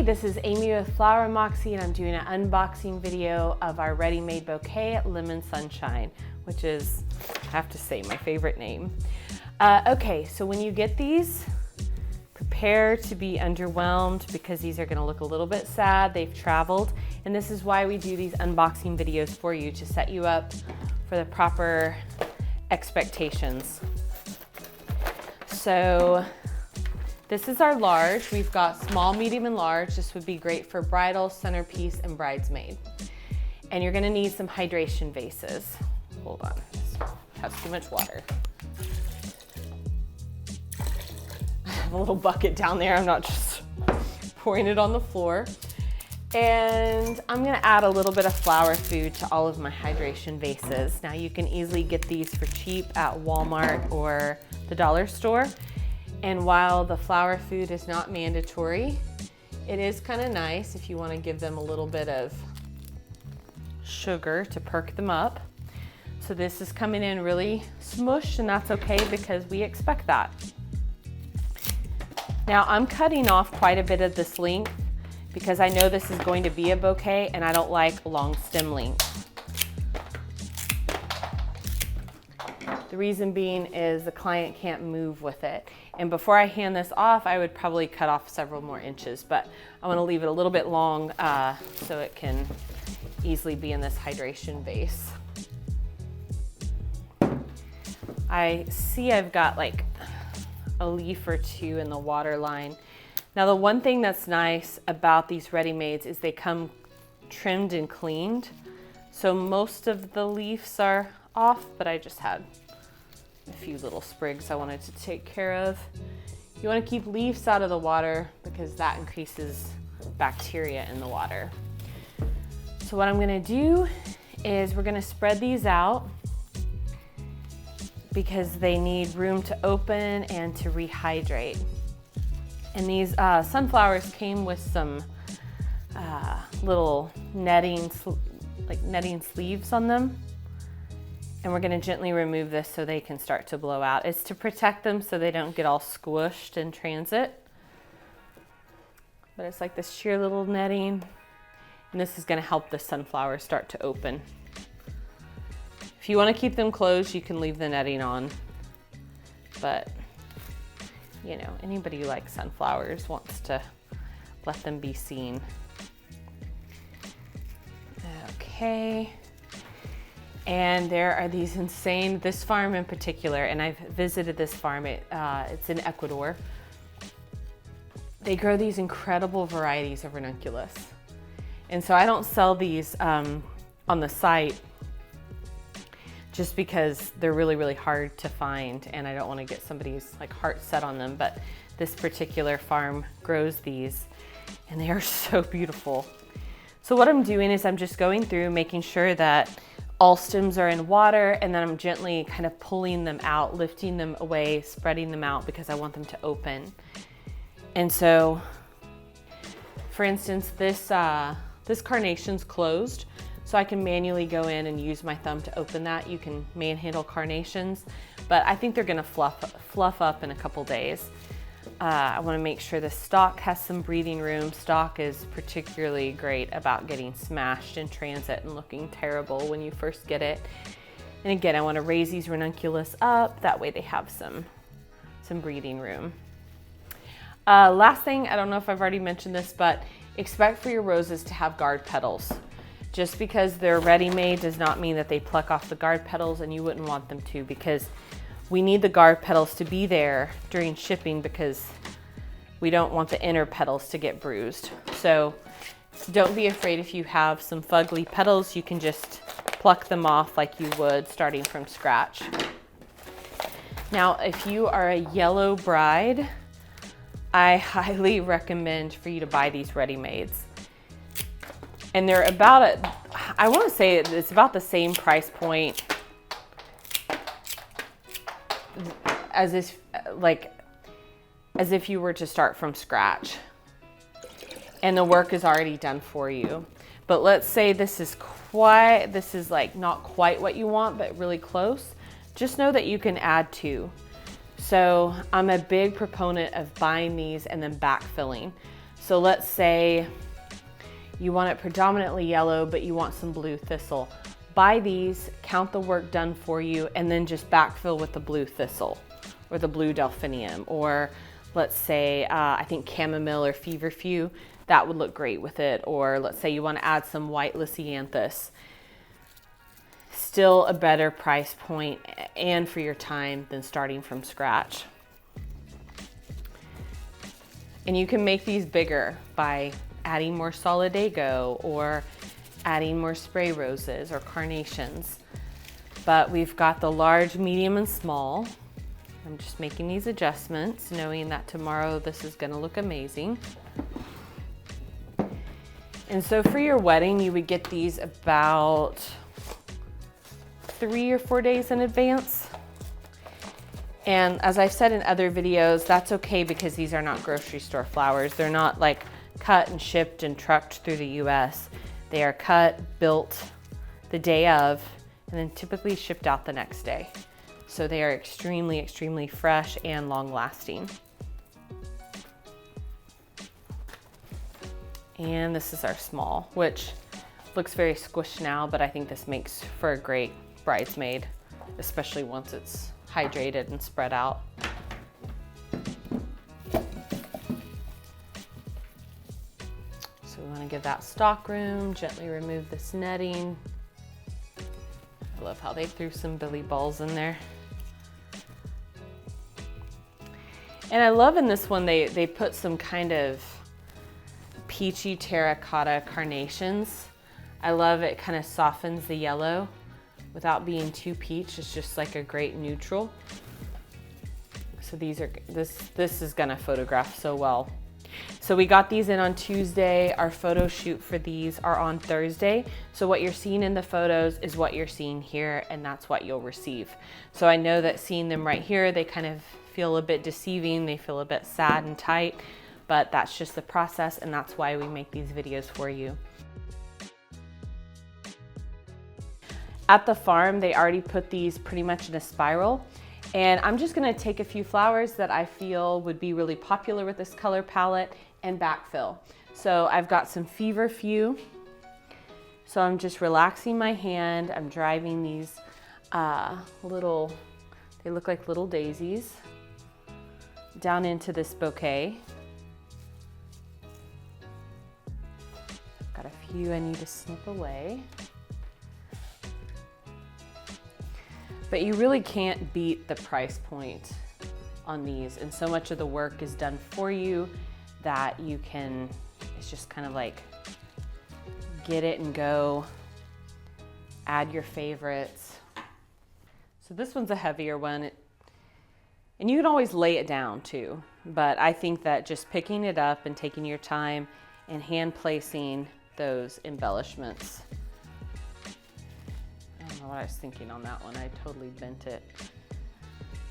Hey, this is Amy with Flower Moxie, and I'm doing an unboxing video of our ready-made bouquet Lemon Sunshine, which is, I have to say, my favorite name. Okay, so when you get these, prepare to be underwhelmed because these are gonna look a little bit sad. They've traveled, and this is why we do these unboxing videos for you, to set you up for the proper expectations. So this is our large. We've got small, medium, and large. This would be great for bridal, centerpiece, and bridesmaid. And you're gonna need some hydration vases. Hold on, I have too much water. I have a little bucket down there. I'm not just pouring it on the floor. And I'm gonna add a little bit of flower food to all of my hydration vases. Now you can easily get these for cheap at Walmart or the dollar store. And while the flower food is not mandatory, it is kind of nice if you want to give them a little bit of sugar to perk them up. So this is coming in really smushed, and that's okay because we expect that. Now I'm cutting off quite a bit of this length because I know this is going to be a bouquet and I don't like long stem length. The reason being is the client can't move with it. And before I hand this off, I would probably cut off several more inches, but I want to leave it a little bit long so it can easily be in this hydration vase. I see I've got like a leaf or two in the water line. Now the one thing that's nice about these ready-mades is they come trimmed and cleaned. So most of the leaves are off, but I just had a few little sprigs I wanted to take care of. You want to keep leaves out of the water because that increases bacteria in the water. So what I'm going to do is we're going to spread these out because they need room to open and to rehydrate. And these sunflowers came with some little netting sleeves on them. And we're gonna gently remove this so they can start to blow out. It's to protect them so they don't get all squished in transit. But it's like this sheer little netting. And this is gonna help the sunflowers start to open. If you wanna keep them closed, you can leave the netting on. But, you know, anybody who likes sunflowers wants to let them be seen. Okay. And there are these insane, this farm in particular, and I've visited this farm, it's in Ecuador. They grow these incredible varieties of ranunculus. And so I don't sell these on the site just because they're really, really hard to find and I don't want to get somebody's like heart set on them, but this particular farm grows these and they are so beautiful. So what I'm doing is I'm just going through making sure that all stems are in water, and then I'm gently kind of pulling them out, lifting them away, spreading them out because I want them to open. And so, for instance, this carnation's closed, so I can manually go in and use my thumb to open that. You can manhandle carnations, but I think they're gonna fluff up in a couple days. I want to make sure the stalk has some breathing room. Stalk is particularly great about getting smashed in transit and looking terrible when you first get it. And again, I want to raise these ranunculus up. That way they have some breathing room. Last thing, I don't know if I've already mentioned this, but expect for your roses to have guard petals. Just because they're ready-made does not mean that they pluck off the guard petals, and you wouldn't want them to because we need the guard petals to be there during shipping because we don't want the inner petals to get bruised. So don't be afraid if you have some fugly petals, you can just pluck them off like you would starting from scratch. Now, if you are a yellow bride, I highly recommend for you to buy these ready-mades. And they're about, I want to say it's about the same price point as if you were to start from scratch and the work is already done for you. But let's say this is like not quite what you want, but really close. Just know that you can add to. So I'm a big proponent of buying these and then backfilling. So let's say you want it predominantly yellow, but you want some blue thistle. Buy these, count the work done for you, and then just backfill with the blue thistle or the blue delphinium, or let's say, I think chamomile or feverfew, that would look great with it. Or let's say you want to add some white lisianthus. Still a better price point and for your time than starting from scratch. And you can make these bigger by adding more solidago or adding more spray roses or carnations. But we've got the large, medium, and small. I'm just making these adjustments, knowing that tomorrow this is gonna look amazing. And so for your wedding, you would get these about 3 or 4 days in advance. And as I've said in other videos, that's okay because these are not grocery store flowers. They're not like cut and shipped and trucked through the US. They are cut, built the day of, and then typically shipped out the next day. So they are extremely, extremely fresh and long lasting. And this is our small, which looks very squished now, but I think this makes for a great bridesmaid, especially once it's hydrated and spread out. So we want to give that stock room, gently remove this netting. I love how they threw some billy balls in there. And I love in this one, they put some kind of peachy terracotta carnations. I love it, kind of softens the yellow without being too peach. It's just like a great neutral. So these are, this is gonna photograph so well. So we got these in on Tuesday. Our photo shoot for these are on Thursday. So what you're seeing in the photos is what you're seeing here, and that's what you'll receive. So I know that seeing them right here, they kind of feel a bit deceiving. They feel a bit sad and tight, but that's just the process, and that's why we make these videos for you. At the farm, they already put these pretty much in a spiral. And I'm just gonna take a few flowers that I feel would be really popular with this color palette and backfill. So I've got some feverfew. So I'm just relaxing my hand. I'm driving these little, they look like little daisies, down into this bouquet. I've got a few I need to snip away. But you really can't beat the price point on these. And so much of the work is done for you that you can, it's just kind of like get it and go, add your favorites. So this one's a heavier one. And you can always lay it down too. But I think that just picking it up and taking your time and hand placing those embellishments. I don't know what I was thinking on that one. I totally bent it.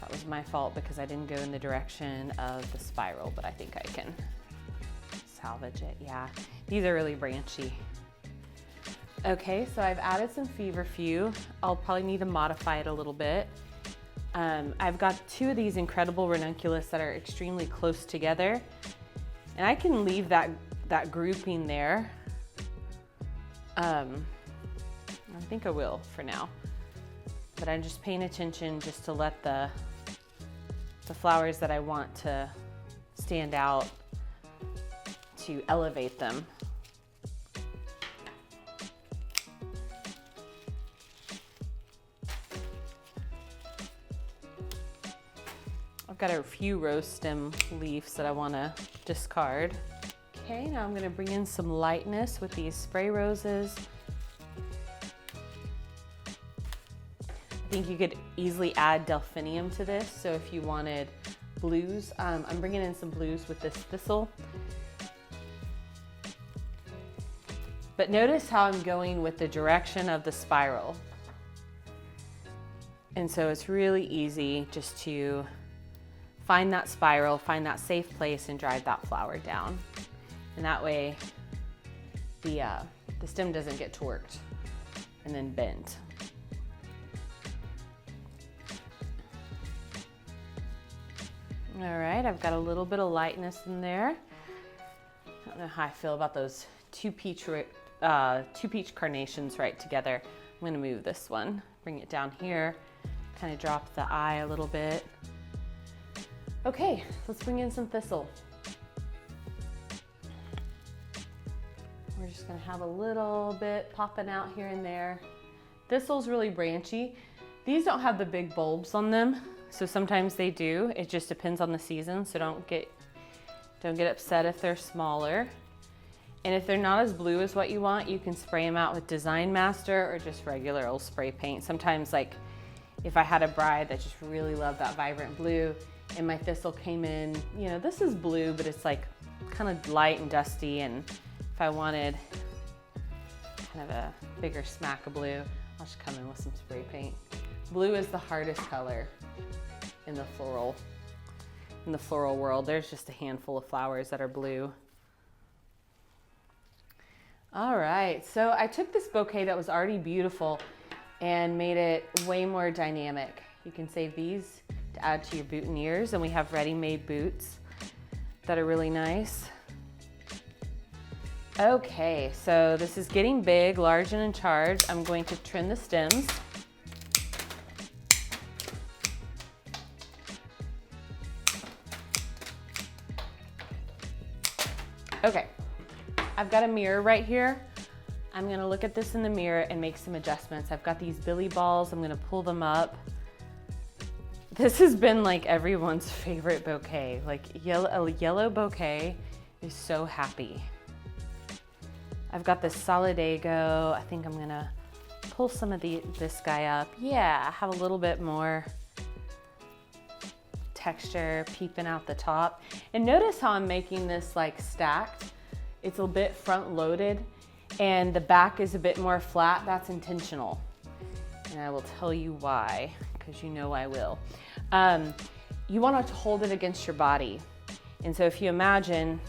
That was my fault because I didn't go in the direction of the spiral, but I think I can salvage it. Yeah, these are really branchy. Okay, so I've added some feverfew. I'll probably need to modify it a little bit. I've got 2 of these incredible ranunculus that are extremely close together, and I can leave that grouping there. I think I will for now, but I'm just paying attention just to let the flowers that I want to stand out, to elevate them. I've got a few rose stem leaves that I want to discard. Okay, now I'm going to bring in some lightness with these spray roses. I think you could easily add delphinium to this. So if you wanted blues, I'm bringing in some blues with this thistle. But notice how I'm going with the direction of the spiral. And so it's really easy just to find that spiral, find that safe place, and drive that flower down. And that way the stem doesn't get torqued and then bent. All right, I've got a little bit of lightness in there. I don't know how I feel about those two peach carnations right together. I'm gonna move this one, bring it down here, kind of drop the eye a little bit. Okay, let's bring in some thistle. We're just gonna have a little bit popping out here and there. Thistle's really branchy. These don't have the big bulbs on them, so sometimes they do. It just depends on the season, so don't get upset if they're smaller. And if they're not as blue as what you want, you can spray them out with Design Master or just regular old spray paint. Sometimes, like if I had a bride that just really loved that vibrant blue and my thistle came in, you know, this is blue, but it's like kind of light and dusty, and if I wanted kind of a bigger smack of blue, I'll just come in with some spray paint. Blue is the hardest color in the floral world. There's just a handful of flowers that are blue. All right, so I took this bouquet that was already beautiful and made it way more dynamic. You can save these to add to your boutonnieres, and we have ready-made boots that are really nice. Okay, so this is getting big, large, and in charge. I'm going to trim the stems. Okay, I've got a mirror right here. I'm gonna look at this in the mirror and make some adjustments. I've got these billy balls, I'm gonna pull them up. This has been like everyone's favorite bouquet. Like a yellow bouquet is so happy. I've got this Solidago. I think I'm gonna pull some of this guy up. Yeah, have a little bit more texture peeping out the top. And notice how I'm making this like stacked. It's a bit front loaded and the back is a bit more flat. That's intentional. And I will tell you why, because you know I will. You want to hold it against your body. And so if you imagine,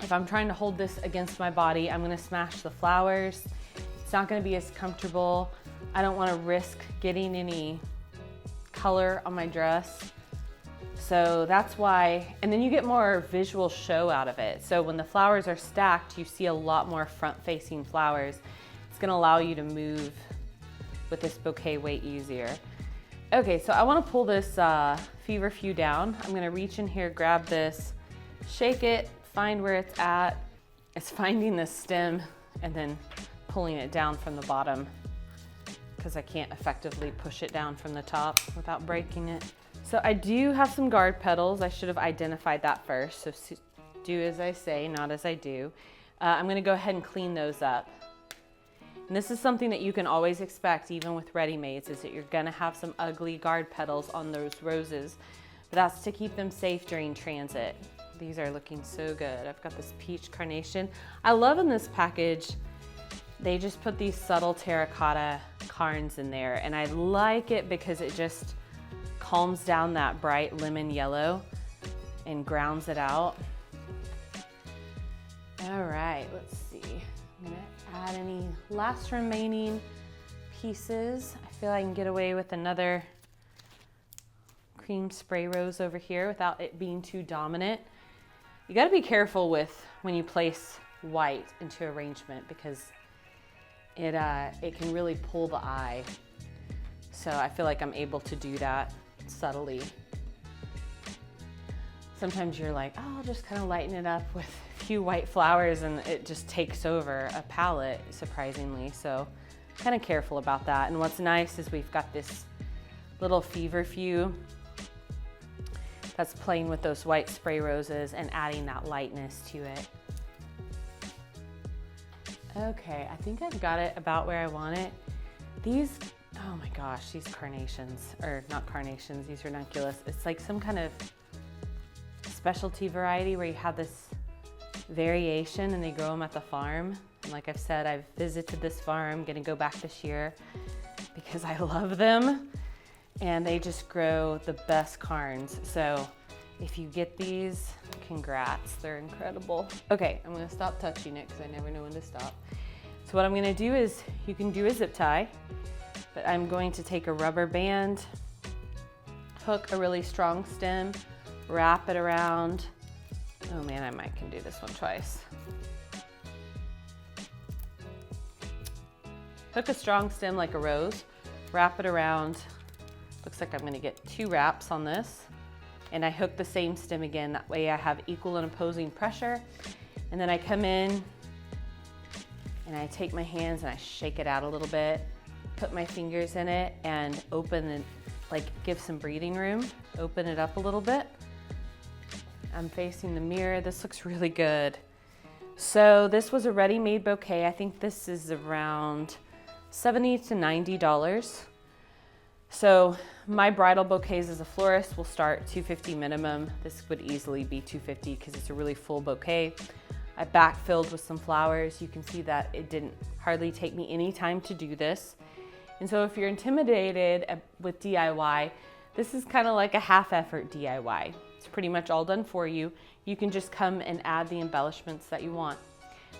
if I'm trying to hold this against my body, I'm going to smash the flowers. It's not going to be as comfortable. I don't want to risk getting any color on my dress. So that's why, and then you get more visual show out of it. So when the flowers are stacked, you see a lot more front-facing flowers. It's gonna allow you to move with this bouquet way easier. Okay, so I wanna pull this feverfew down. I'm gonna reach in here, grab this, shake it, find where it's at. It's finding the stem and then pulling it down from the bottom, because I can't effectively push it down from the top without breaking it. So I do have some guard petals. I should have identified that first. So do as I say, not as I do. I'm gonna go ahead and clean those up. And this is something that you can always expect, even with ready-mades, is that you're gonna have some ugly guard petals on those roses. But that's to keep them safe during transit. These are looking so good. I've got this peach carnation. I love in this package, they just put these subtle terracotta carns in there. And I like it because it just calms down that bright lemon yellow and grounds it out. All right, let's see. I'm gonna add any last remaining pieces. I feel I can get away with another cream spray rose over here without it being too dominant. You gotta be careful with when you place white into arrangement, because it can really pull the eye. So I feel like I'm able to do that subtly. Sometimes you're like, oh, I'll just kind of lighten it up with a few white flowers, and it just takes over a palette, surprisingly. So kind of careful about that. And what's nice is we've got this little feverfew that's playing with those white spray roses and adding that lightness to it. Okay, I think I've got it about where I want it. These, oh my gosh, these carnations, or not carnations, these ranunculus. It's like some kind of specialty variety where you have this variation and they grow them at the farm. And like I've said, I've visited this farm, gonna go back this year because I love them. And they just grow the best carns. So if you get these, congrats, they're incredible. Okay, I'm gonna stop touching it because I never know when to stop. So what I'm gonna do is, you can do a zip tie, but I'm going to take a rubber band, hook a really strong stem, wrap it around Oh man, I might can do this one twice. Hook a strong stem like a rose, wrap it around. Looks like I'm gonna get 2 wraps on this. And I hook the same stem again. That way I have equal and opposing pressure. And then I come in and I take my hands and I shake it out a little bit, put my fingers in it and open and like give some breathing room. Open it up a little bit. I'm facing the mirror. This looks really good. So this was a ready-made bouquet. I think this is around $70 to $90. So my bridal bouquets as a florist will start $250 minimum. This would easily be $250 because it's a really full bouquet. I backfilled with some flowers. You can see that it didn't hardly take me any time to do this. And so if you're intimidated with DIY, this is kind of like a half effort DIY. It's pretty much all done for you. You can just come and add the embellishments that you want.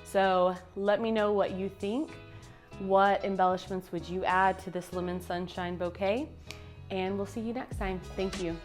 So let me know what you think. What embellishments would you add to this lemon sunshine bouquet? And we'll see you next time. Thank you.